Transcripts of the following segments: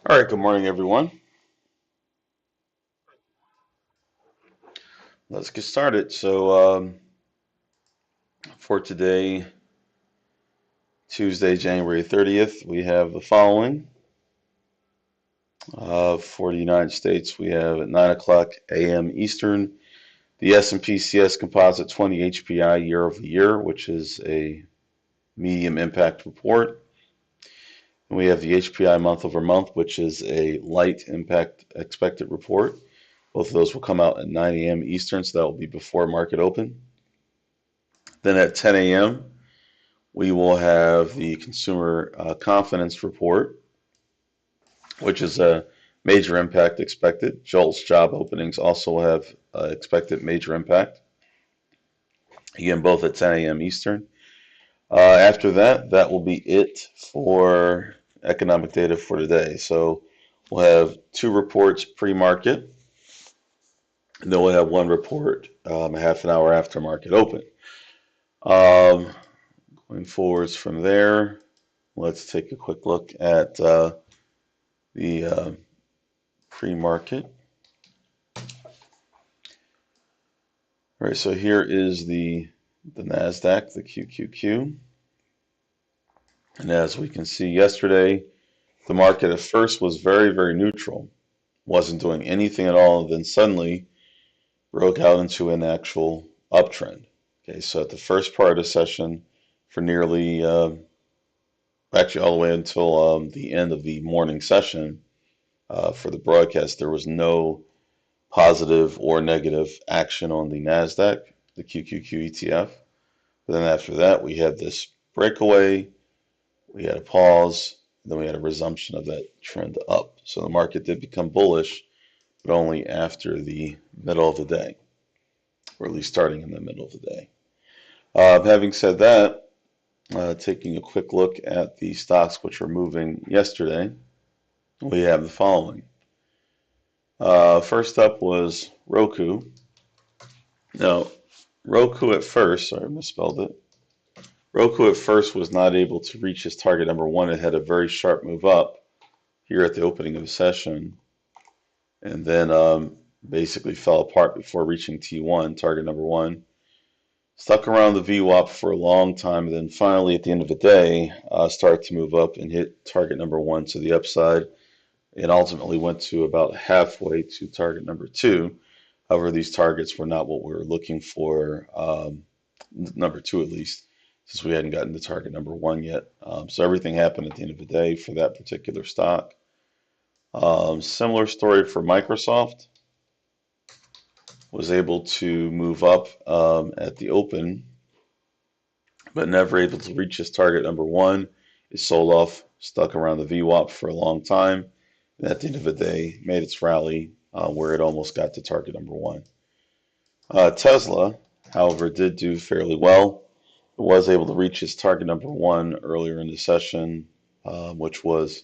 All right, good morning, everyone. Let's get started. For today, Tuesday, January 30th, we have the following. For the United States, we have at 9 o'clock a.m. Eastern, the S&P CS Composite 20 HPI year over year, which is a medium impact report. And we have the HPI month over month, which is a light impact expected report. Both of those will come out at 9 a.m. Eastern, so that will be before market open. Then at 10 a.m., we will have the consumer confidence report, which is a major impact expected. JOLTS job openings also have expected major impact. Again, both at 10 a.m. Eastern. After that, that will be it for economic data for today. So we'll have two reports pre-market, and then we'll have one report a half an hour after market open. Going forwards from there, let's take a quick look at the pre-market. All right, so here is the NASDAQ, the QQQ. And as we can see yesterday, the market at first was very, very neutral, wasn't doing anything at all, and then suddenly broke out into an actual uptrend. Okay, so at the first part of the session, for nearly, actually all the way until the end of the morning session for the broadcast, there was no positive or negative action on the NASDAQ, the QQQ ETF. But then after that, we had this breakaway, we had a pause, and then we had a resumption of that trend up. So the market did become bullish, but only after the middle of the day, or at least starting in the middle of the day. Having said that, taking a quick look at the stocks which were moving yesterday, we have the following. First up was Roku. Now, Roku at first, sorry, I misspelled it. Roku at first was not able to reach his target number one. It had a very sharp move up here at the opening of the session, and then basically fell apart before reaching T1, target number one. Stuck around the VWAP for a long time, and then finally at the end of the day, started to move up and hit target number one to the upside. It ultimately went to about halfway to target number two. However, these targets were not what we were looking for, number two at least, since we hadn't gotten to target number one yet. So everything happened at the end of the day for that particular stock. Similar story for Microsoft. Was able to move up at the open, but never able to reach its target number one. It sold off, stuck around the VWAP for a long time, and at the end of the day, made its rally where it almost got to target number one. Tesla, however, did do fairly well. It was able to reach its target number one earlier in the session, which was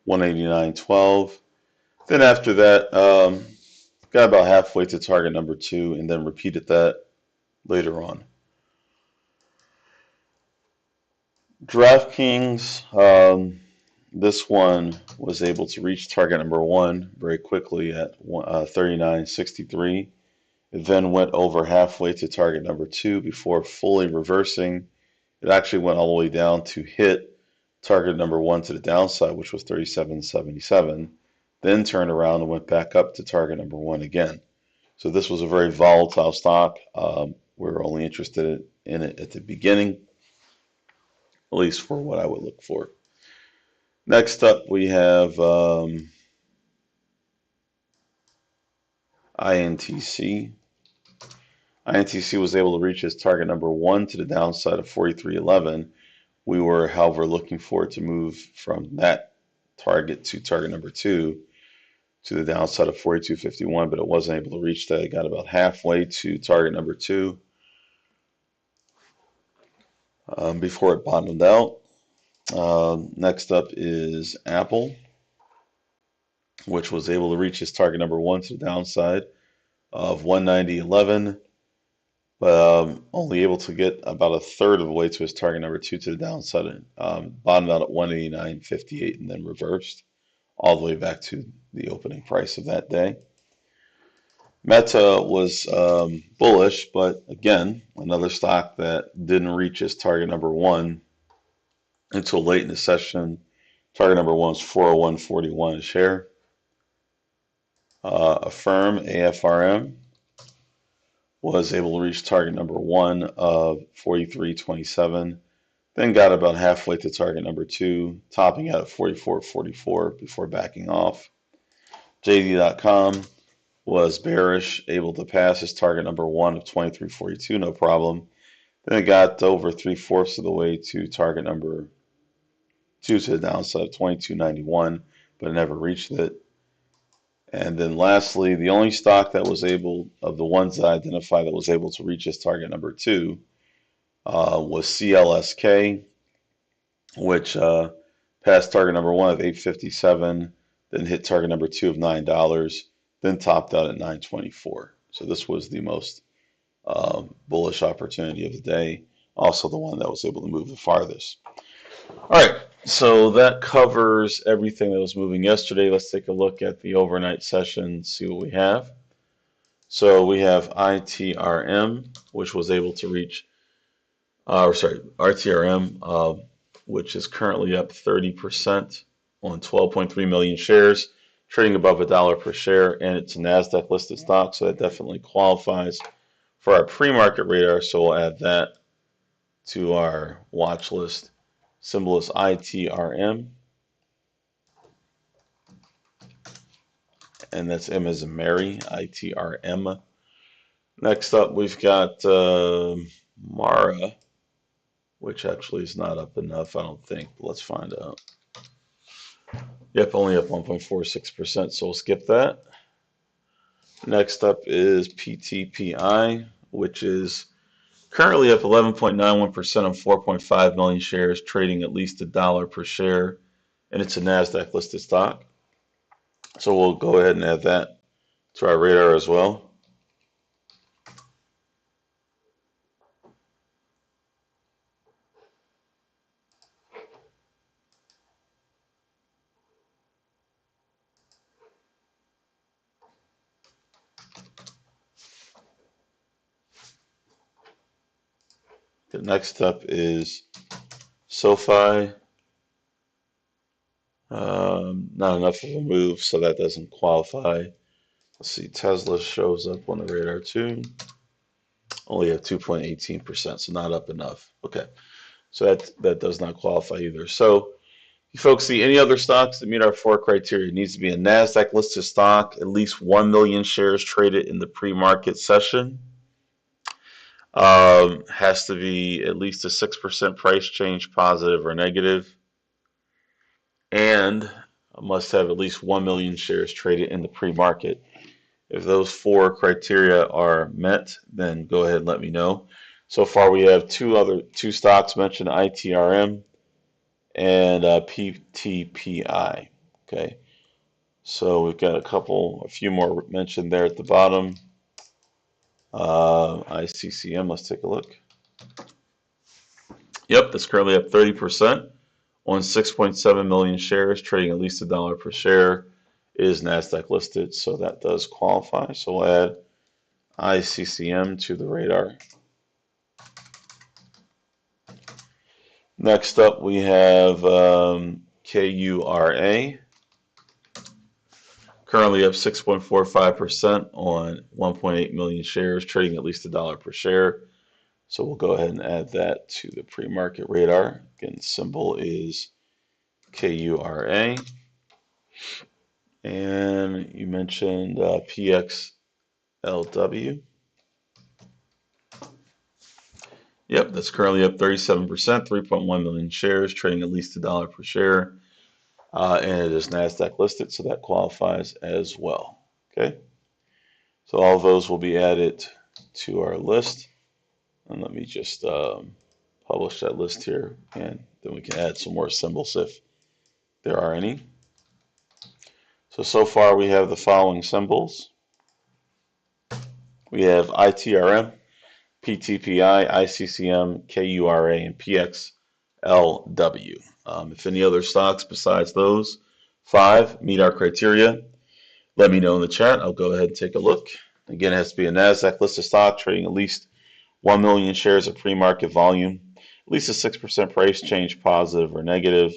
189.12. Then after that, got about halfway to target number two and then repeated that later on. DraftKings, this one was able to reach target number one very quickly at 39.63. It then went over halfway to target number two before fully reversing. It actually went all the way down to hit target number one to the downside, which was 37.77, then turned around and went back up to target number one again. So this was a very volatile stock. We were only interested in it at the beginning, at least for what I would look for. Next up, we have INTC. INTC was able to reach its target number one to the downside of 43.11. We were, however, looking for it to move from that target to target number two to the downside of 42.51, but it wasn't able to reach that. It got about halfway to target number two before it bottomed out. Next up is Apple, which was able to reach its target number one to the downside of 190.11, but only able to get about a third of the way to its target number two to the downside. Bottomed out at 189.58 and then reversed. all the way back to the opening price of that day. Meta was bullish, but again, another stock that didn't reach its target number one until late in the session. Target number one is 401.41 a share. Affirm, AFRM, was able to reach target number one of 43.27, then got about halfway to target number two, topping out at 44.44 before backing off. JD.com was bearish, able to pass its target number one of 23.42, no problem. Then it got over 3/4 of the way to target number two to the downside of 22.91, but it never reached it. And then lastly, the only stock that was able, of the ones that I identified that was able to reach its target number two, was CLSK, which passed target number one of 8.57, then hit target number two of $9, then topped out at 9.24. So this was the most bullish opportunity of the day, also the one that was able to move the farthest. All right, so that covers everything that was moving yesterday. Let's take a look at the overnight session, see what we have. So we have ITRM, which was able to reach, RTRM, which is currently up 30% on 12.3 million shares, trading above $1 per share, and it's a NASDAQ listed stock, so that definitely qualifies for our pre-market radar, so we'll add that to our watch list. Symbol is ITRM, and that's M as in Mary, ITRM. Next up, we've got Mara, which actually is not up enough, I don't think. Let's find out. Yep, only up 1.46%, so we'll skip that. Next up is PTPI, which is currently up 11.91% on 4.5 million shares, trading at least $1 per share, and it's a NASDAQ listed stock. So we'll go ahead and add that to our radar as well. The next up is SoFi. Not enough of a move, so that doesn't qualify. Let's see, Tesla shows up on the radar too. Only at 2.18%, so not up enough. Okay, so that does not qualify either. So you folks see any other stocks that meet our four criteria? It needs to be a NASDAQ listed stock, at least 1 million shares traded in the pre-market session. Has to be at least a 6% price change, positive or negative, and must have at least 1 million shares traded in the pre-market. If those four criteria are met, then go ahead and let me know. So far, we have two stocks mentioned, ITRM and PTPI. Okay, so we've got a few more mentioned there at the bottom. ICCM, let's take a look. Yep, that's currently up 30% on 6.7 million shares, trading at least $1 per share. It is NASDAQ listed, so that does qualify. So we'll add ICCM to the radar. Next up, we have KURA, currently up 6.45% on 1.8 million shares, trading at least $1 per share. So we'll go ahead and add that to the pre-market radar. Again, symbol is KURA. And you mentioned PXLW. Yep, that's currently up 37%, 3.1 million shares, trading at least $1 per share. And it is NASDAQ listed, so that qualifies as well. Okay, so all of those will be added to our list. And let me just publish that list here, and then we can add some more symbols if there are any. So far we have the following symbols. We have ITRM, PTPI, ICCM, KURA, and PXLW. If any other stocks besides those 5 meet our criteria, let me know in the chat. I'll go ahead and take a look. Again, it has to be a NASDAQ listed stock trading at least 1 million shares of pre-market volume, at least a 6% price change, positive or negative,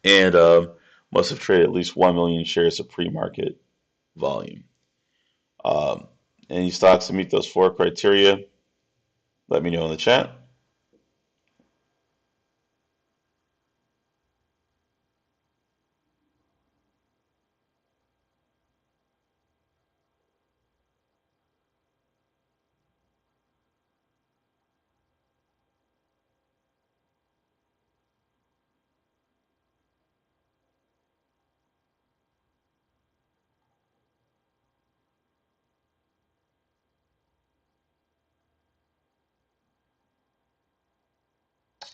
and must have traded at least 1 million shares of pre-market volume. Any stocks that meet those 4 criteria, let me know in the chat.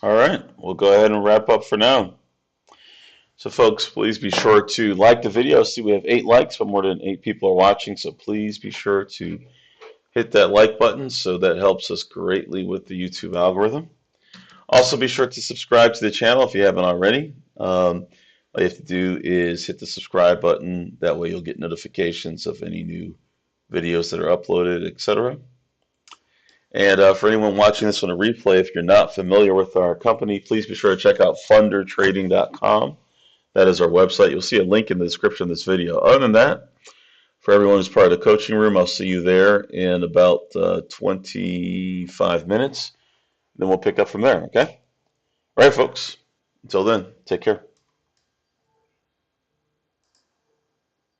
All right, we'll go ahead and wrap up for now. So folks, please be sure to like the video. See, we have 8 likes, but more than 8 people are watching. So please be sure to hit that like button, so that helps us greatly with the YouTube algorithm. Also, be sure to subscribe to the channel if you haven't already. All you have to do is hit the subscribe button. That way you'll get notifications of any new videos that are uploaded, etc. And for anyone watching this on a replay, if you're not familiar with our company, please be sure to check out fundertrading.com. That is our website. You'll see a link in the description of this video. Other than that, for everyone who's part of the coaching room, I'll see you there in about 25 minutes. Then we'll pick up from there, okay? All right, folks. Until then, take care.